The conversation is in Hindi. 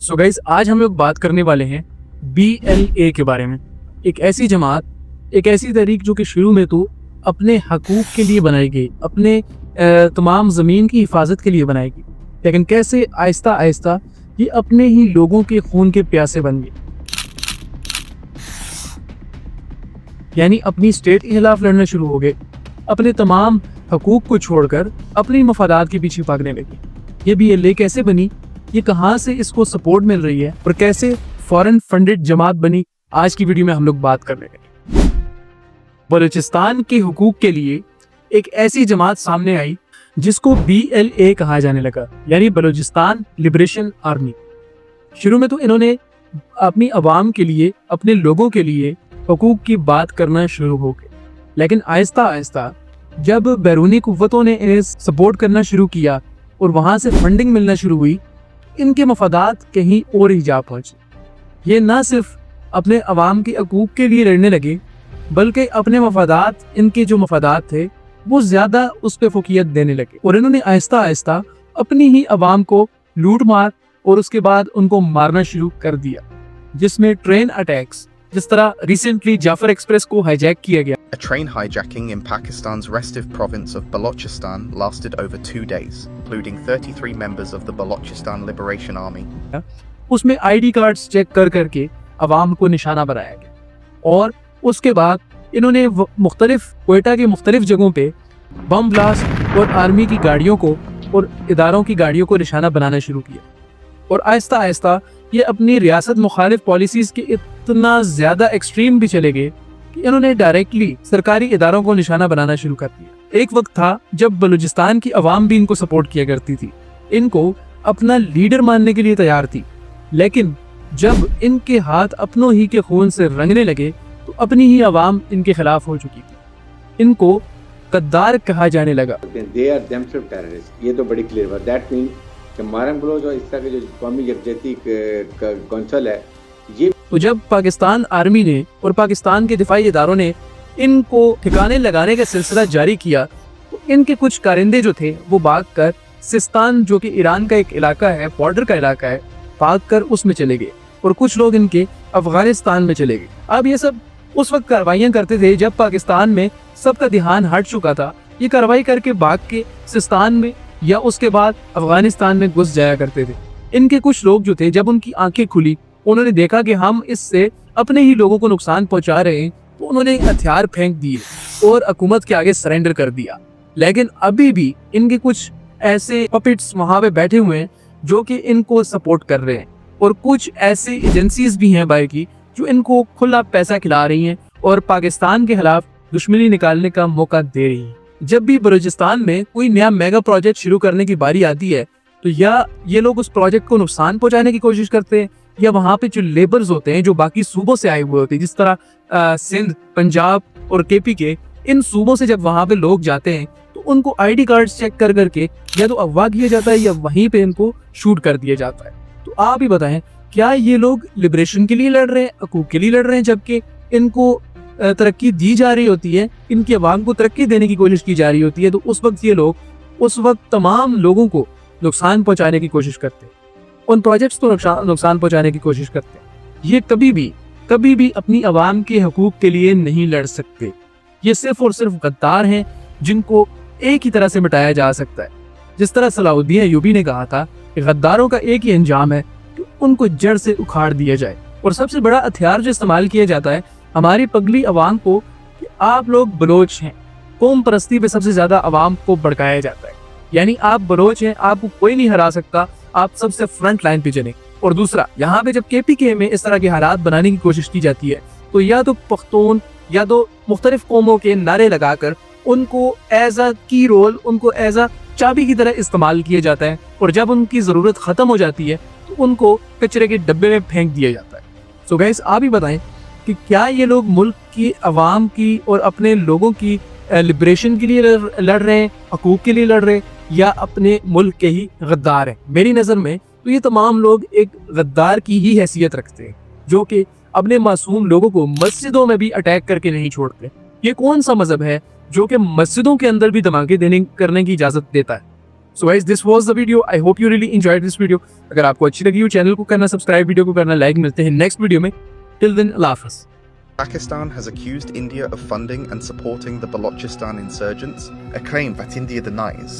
सो गाइस, आज हम लोग बात करने वाले हैं BLA के बारे में। एक ऐसी जमात, एक ऐसी तहरीक जो कि शुरू में तो अपने हकूक़ के लिए बनाई गई, अपने तमाम ज़मीन की हिफाजत के लिए बनाई गई, लेकिन कैसे आहिस्ता आहिस्ता ये अपने ही लोगों के खून के प्यासे बन गई। यानी अपनी स्टेट के खिलाफ लड़ना शुरू हो गए, अपने तमाम हकूक़ को छोड़कर अपनी मफादात के पीछे भागने लगी। ये BLA कैसे बनी, ये कहाँ से इसको सपोर्ट मिल रही है और कैसे फॉरेन फंडेड जमात बनी, आज की वीडियो में हम लोग बात करने लगे। बलूचिस्तान के हुकूक के लिए एक ऐसी जमात सामने आई जिसको BLA कहा जाने लगा, यानी बलूचिस्तान लिबरेशन आर्मी। शुरू में तो इन्होंने अपनी अवाम के लिए, अपने लोगों के लिए हुकूक की बात करना शुरू हो गए, लेकिन आहिस्ता आहिस्ता जब बैरूनी कुव्वतों ने इन्हें सपोर्ट करना शुरू किया और वहाँ से फंडिंग मिलना शुरू हुई, इनके मफादात कहीं और ही जा पहुंचे। ये ना सिर्फ अपने अवाम के हकूक के लिए लड़ने लगे, बल्कि अपने मफादात, इनके जो मफादात थे वो ज़्यादा उस पर फोकियत देने लगे और इन्होंने आहिस्ता आहिस्ता अपनी ही अवाम को लूट मार और उसके बाद उनको मारना शुरू कर दिया, जिसमें ट्रेन अटैक्स, जिस तरह रिसेंटली जाफर एक्सप्रेस को हाईजैक किया गया। A train hijacking in Pakistan's restive province of Balochistan lasted over 2 days, including 33 members of the Balochistan Liberation Army. उसमें ID कार्ड्स चेक कर करके अवाम को निशाना बनाया गया और उसके बाद इन्होंने मुख्तलिफ क्वेटा के मुख्तलिफ जगहों पे बम ब्लास्ट और आर्मी की गाड़ियों को और इदारों की गाड़ियों को निशाना बनाना शुरू किया और आहिस्ता आहिस्ता ये अपनी रियासत मुखालिफ पॉलिसीज़ के इतना ज़्यादा एक्सट्रीम भी चले गए कि इन्होंने डायरेक्टली सरकारी इदारों को निशाना बनाना शुरू कर दिया। एक वक्त था जब बलूचिस्तान की अवाम भी इनको सपोर्ट किया करती थी, इनको अपना लीडर मानने के लिए तैयार थी, लेकिन जब इनके हाथ अपनों ही के खून से रंगने लगे तो अपनी ही अवाम इनके खिलाफ हो चुकी थी। इनको गद्दार कहा जाने लगा। They are themselves terrorists. ये तो बड़ी क्लियर बात। That means कि मारम बलोच और इस तरह के जो कौमी यकजहती का कौंसल है, ये तो जब पाकिस्तान आर्मी ने और पाकिस्तान के दिफाई इदारों ने इनको ठिकाने लगाने का सिलसिला जारी किया तो इनके कुछ कारिंदे जो थे वो भागकर सिस्तान, जो कि ईरान का एक इलाका है, बॉर्डर का इलाका है, भागकर उसमें चले गए और कुछ लोग इनके अफगानिस्तान में चले गए। अब ये सब उस वक्त कार्रवाइयाँ करते थे जब पाकिस्तान में सबका ध्यान हट चुका था। ये कार्रवाई करके भाग के सिस्तान में या उसके बाद अफगानिस्तान में घुस जाया करते थे। इनके कुछ लोग जो थे, जब उनकी आंखें खुली, उन्होंने देखा कि हम इससे अपने ही लोगों को नुकसान पहुंचा रहे हैं, तो उन्होंने हथियार फेंक दिए और हुकूमत के आगे सरेंडर कर दिया। लेकिन अभी भी इनके कुछ ऐसे पपेट्स वहां पे बैठे हुए हैं जो कि इनको सपोर्ट कर रहे हैं और कुछ ऐसी एजेंसीज भी हैं बाहर की जो इनको खुला पैसा खिला रही हैं और पाकिस्तान के खिलाफ दुश्मनी निकालने का मौका दे रही हैं। जब भी बलूचिस्तान में कोई नया मेगा प्रोजेक्ट शुरू करने की बारी आती है तो या ये लोग उस प्रोजेक्ट को नुकसान पहुंचाने की कोशिश करते हैं, या वहाँ पे जो लेबर्स होते हैं जो बाकी सूबों से आए हुए होते हैं, जिस तरह सिंध, पंजाब और KP के इन सूबों से जब वहाँ पे लोग जाते हैं तो उनको ID कार्ड्स चेक कर करके या तो अगवा किया जाता है या वहीं पे इनको शूट कर दिया जाता है। तो आप ही बताएं, क्या ये लोग लिबरेशन के लिए लड़ रहे हैं, हकूक के लिए लड़ रहे हैं, जबकि इनको तरक्की दी जा रही होती है, इनकी अवाम को तरक्की देने की कोशिश की जा रही होती है, तो उस वक्त ये लोग उस वक्त तमाम लोगों को नुकसान पहुंचाने की कोशिश करते हैं, उन प्रोजेक्ट्स को नुकसान पहुंचाने की कोशिश करते हैं। ये कभी भी अपनी अवाम के हकूक के लिए नहीं लड़ सकते। ये सिर्फ और सिर्फ गद्दार हैं जिनको एक ही तरह से मिटाया जा सकता है। जिस तरह सलाहुद्दीन अय्यूबी ने कहा था कि गद्दारों का एक ही अंजाम है कि उनको जड़ से उखाड़ दिया जाए। और सबसे बड़ा हथियार जो इस्तेमाल किया जाता है हमारी पगली अवाम को, कि आप लोग बलोच हैं, कौम परस्ती पे सबसे ज्यादा अवाम को भड़काया जाता है। यानी आप बलोच हैं, आपको कोई नहीं हरा सकता, आप सबसे फ्रंट लाइन पे चलें। और दूसरा, यहाँ पे जब KPK में इस तरह के हालात बनाने की कोशिश की जाती है तो या तो पख्तून या तो मुख्तलिफ कौमों के नारे लगाकर उनको एज अ की रोल, उनको एज अ चाबी की तरह इस्तेमाल किया जाता है और जब उनकी ज़रूरत ख़त्म हो जाती है तो उनको कचरे के डब्बे में फेंक दिया जाता है। सो गाइस, आप ही बताएं कि क्या ये लोग मुल्क की अवाम की और अपने लोगों की लिबरेशन के लिए लड़ रहे हैं, हकूक़ के लिए लड़ रहे हैं, या अपने मुल्क के ही गद्दार हैं? मेरी नज़र में तो ये तमाम लोग एक गद्दार की ही हैसियत रखते हैं, जो कि अपने मासूम लोगों को मस्जिदों में भी अटैक करके नहीं छोड़ते। ये कौन सा मजहब है जो कि मस्जिदों के अंदर भी धमाके करने की इजाज़त देता है? So guys this was the video, I hope you really enjoyed this video. अगर आपको अच्छी लगी हो चैनल को करना सब्सक्राइब, वीडियो को करना लाइक। मिलते हैं नेक्स्ट वीडियो में, टिल देन अल्लाह हाफ़िज़। Pakistan has accused India of funding and supporting the Balochistan insurgents, a claim that India denies.